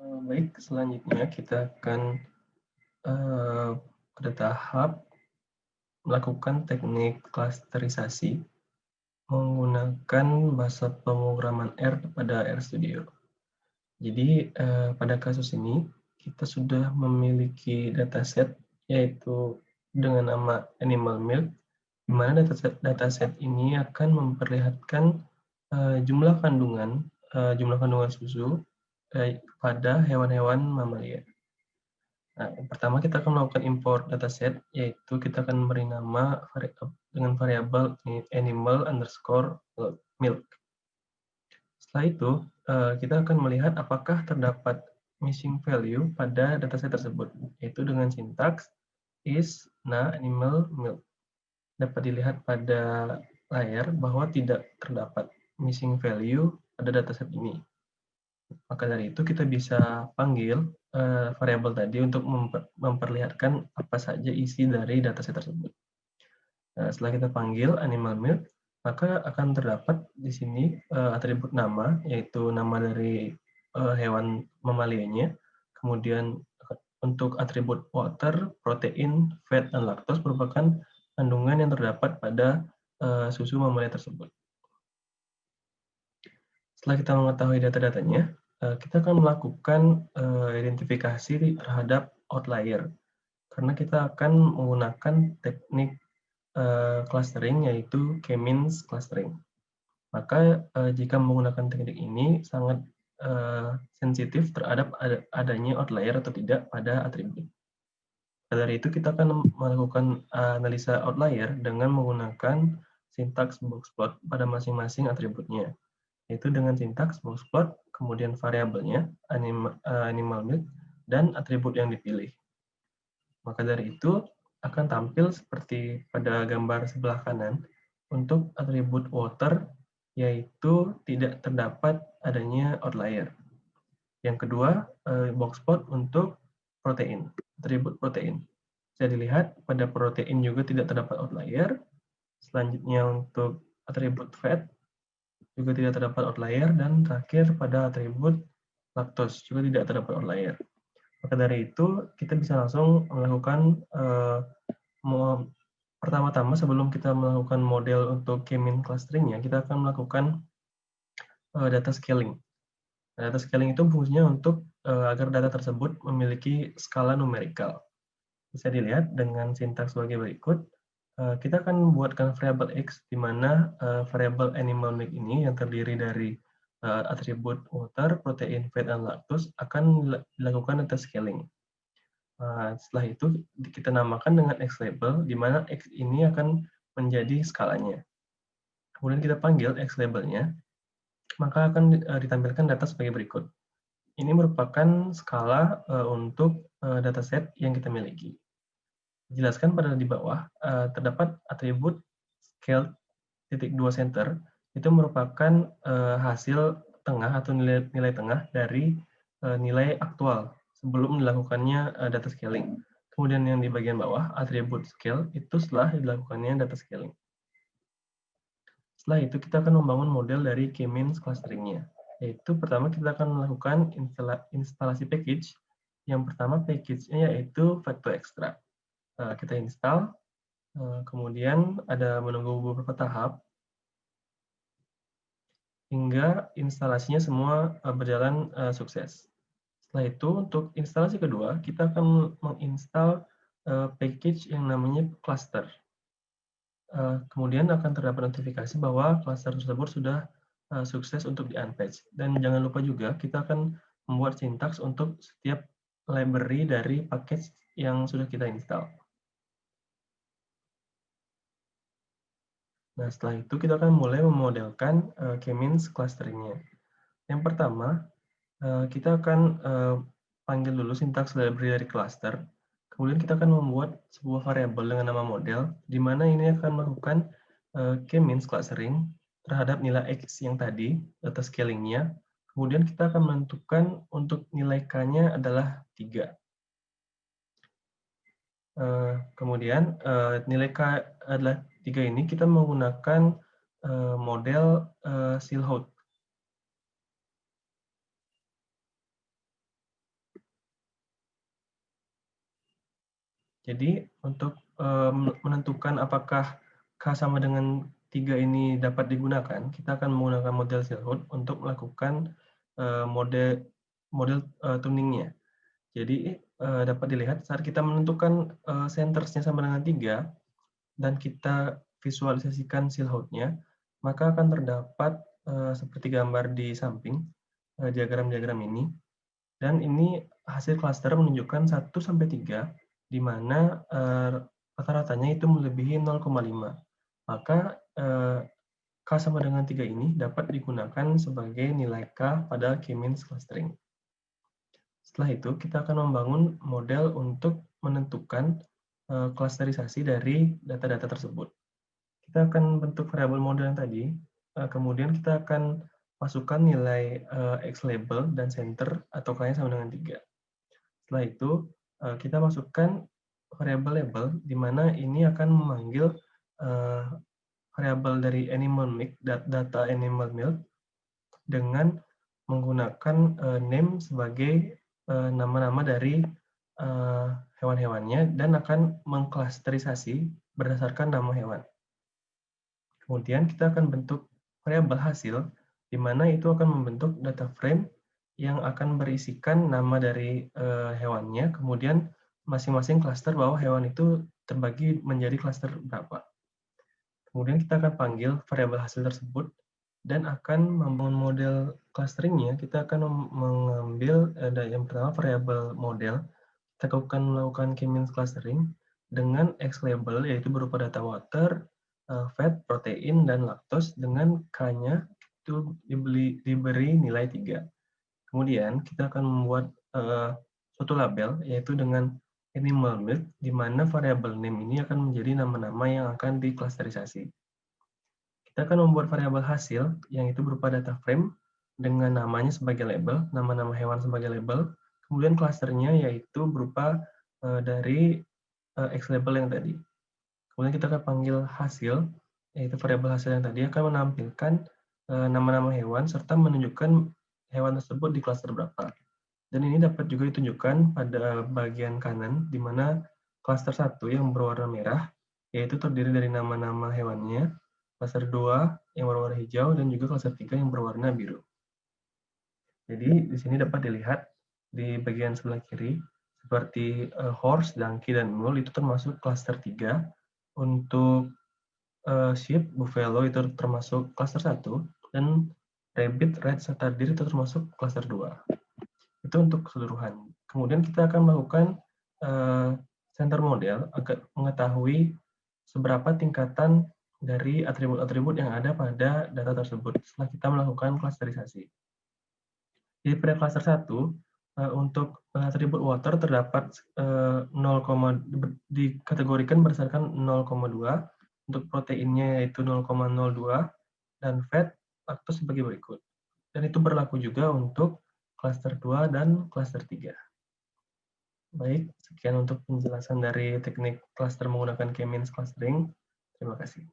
Baik, selanjutnya kita akan pada tahap melakukan teknik klasterisasi menggunakan bahasa pemrograman R pada RStudio. Jadi pada kasus ini kita sudah memiliki dataset yaitu dengan nama animal milk, di mana dataset ini akan memperlihatkan jumlah kandungan susu pada hewan-hewan mamalia. Nah, yang pertama kita akan melakukan import dataset, yaitu kita akan memberi nama dengan variabel animal underscore milk. Setelah itu, kita akan melihat apakah terdapat missing value pada dataset tersebut, yaitu dengan sintaks is na animal milk. Dapat dilihat pada layar bahwa tidak terdapat missing value pada dataset ini. Maka dari itu kita bisa panggil variabel tadi untuk memperlihatkan apa saja isi dari dataset tersebut. Nah, setelah kita panggil animal milk, maka akan terdapat di sini atribut nama, yaitu nama dari hewan mamalianya. Kemudian untuk atribut water, protein, fat, dan laktos merupakan kandungan yang terdapat pada susu mamalia tersebut. Setelah kita mengetahui data-datanya, kita akan melakukan identifikasi terhadap outlier, karena kita akan menggunakan teknik clustering, yaitu K-means clustering. Maka jika menggunakan teknik ini sangat sensitif terhadap adanya outlier atau tidak pada atribut. Dari itu kita akan melakukan analisa outlier dengan menggunakan sintaks boxplot pada masing-masing atributnya, yaitu dengan sintaks boxplot, kemudian variabelnya animal milk, dan atribut yang dipilih. Maka dari itu akan tampil seperti pada gambar sebelah kanan untuk atribut water, yaitu tidak terdapat adanya outlier. Yang kedua, boxplot untuk protein, atribut protein. Bisa dilihat pada protein juga tidak terdapat outlier. Selanjutnya untuk atribut fat juga tidak terdapat outlier, dan terakhir pada atribut laktos juga tidak terdapat outlier. Maka dari itu kita bisa langsung melakukan pertama-tama sebelum kita melakukan model untuk K-mean clusteringnya, kita akan melakukan data scaling. Data scaling itu fungsinya untuk agar data tersebut memiliki skala numerikal. Bisa dilihat dengan sintaks sebagai berikut. Kita akan membuatkan variabel X, di mana variabel animal milk ini yang terdiri dari atribut water, protein, fat, dan laktos akan dilakukan data scaling. Setelah itu kita namakan dengan X label, di mana X ini akan menjadi skalanya. Kemudian kita panggil X labelnya, maka akan ditampilkan data sebagai berikut. Ini merupakan skala untuk dataset yang kita miliki. Dijelaskan pada di bawah, terdapat atribut scale .2 center, itu merupakan hasil tengah atau nilai tengah dari nilai aktual sebelum dilakukannya data scaling. Kemudian yang di bagian bawah, atribut scale, itu setelah dilakukannya data scaling. Setelah itu kita akan membangun model dari K-means clusteringnya. Yaitu pertama kita akan melakukan instalasi package. Yang pertama package-nya yaitu Fat2Extract. Kita install, kemudian ada menunggu beberapa tahap hingga instalasinya semua berjalan sukses. Setelah itu untuk instalasi kedua kita akan menginstal package yang namanya cluster. Kemudian akan terdapat notifikasi bahwa cluster tersebut sudah sukses untuk di-unpatch. Dan jangan lupa juga kita akan membuat sintaks untuk setiap library dari package yang sudah kita install. Nah, setelah itu kita akan mulai memodelkan K-means clusteringnya. Yang pertama, kita akan panggil dulu sintaks library dari cluster. Kemudian kita akan membuat sebuah variabel dengan nama model, di mana ini akan melakukan K-means clustering terhadap nilai X yang tadi, data scalingnya. Kemudian kita akan menentukan untuk nilai K-nya adalah 3. Kemudian nilai K adalah 3 ini kita menggunakan model Silhouette. Jadi untuk menentukan apakah K sama dengan 3 ini dapat digunakan, kita akan menggunakan model Silhouette untuk melakukan mode model tuningnya. Jadi dapat dilihat saat kita menentukan centers-nya sama dengan 3 dan kita visualisasikan Silhouette-nya, maka akan terdapat seperti gambar di samping diagram-diagram ini. Dan ini hasil klaster menunjukkan 1 sampai 3, di mana rata-ratanya itu melebihi 0,5. Maka K sama dengan 3 ini dapat digunakan sebagai nilai K pada K-means clustering. Setelah itu, kita akan membangun model untuk menentukan klasterisasi dari data-data tersebut. Kita akan bentuk variabel model yang tadi, kemudian kita akan masukkan nilai X label dan center atau K-nya sama dengan 3. Setelah itu, kita masukkan variabel label, di mana ini akan memanggil variabel dari animal milk, data animal milk, dengan menggunakan name sebagai nama-nama dari hewan-hewannya, dan akan mengklasterisasi berdasarkan nama hewan. Kemudian kita akan bentuk variabel hasil, di mana itu akan membentuk data frame yang akan berisikan nama dari hewannya, kemudian masing-masing klaster bahwa hewan itu terbagi menjadi klaster berapa. Kemudian kita akan panggil variabel hasil tersebut dan akan membangun model clusteringnya. Kita akan mengambil yang pertama variabel model. Kita akan melakukan K-means clustering dengan X label, yaitu berupa data water, fat, protein, dan laktos, dengan K-nya itu diberi nilai 3. Kemudian kita akan membuat suatu label, yaitu dengan animal milk, di mana variabel name ini akan menjadi nama-nama yang akan diklasterisasi. Kita akan membuat variabel hasil, yang itu berupa data frame, dengan namanya sebagai label, nama-nama hewan sebagai label, kemudian klasternya yaitu berupa dari X label yang tadi. Kemudian kita akan panggil hasil, yaitu variabel hasil yang tadi akan menampilkan nama-nama hewan, serta menunjukkan hewan tersebut di klaster berapa. Dan ini dapat juga ditunjukkan pada bagian kanan, di mana klaster 1 yang berwarna merah, yaitu terdiri dari nama-nama hewannya, klaster 2 yang berwarna hijau, dan juga klaster 3 yang berwarna biru. Jadi di sini dapat dilihat di bagian sebelah kiri, seperti horse, donkey, dan mule itu termasuk klaster 3. Untuk sheep, buffalo itu termasuk klaster 1, dan rabbit, rat, serta deer itu termasuk klaster 2. Itu untuk keseluruhan. Kemudian kita akan melakukan center model agar mengetahui seberapa tingkatan dari atribut-atribut yang ada pada data tersebut setelah kita melakukan klasterisasi. Jadi pada klaster 1, untuk atribut water terdapat 0, dikategorikan berdasarkan 0,2, untuk proteinnya yaitu 0,02, dan fat atau sebagai berikut. Dan itu berlaku juga untuk klaster 2 dan klaster 3. Baik, sekian untuk penjelasan dari teknik cluster menggunakan K-means clustering. Terima kasih.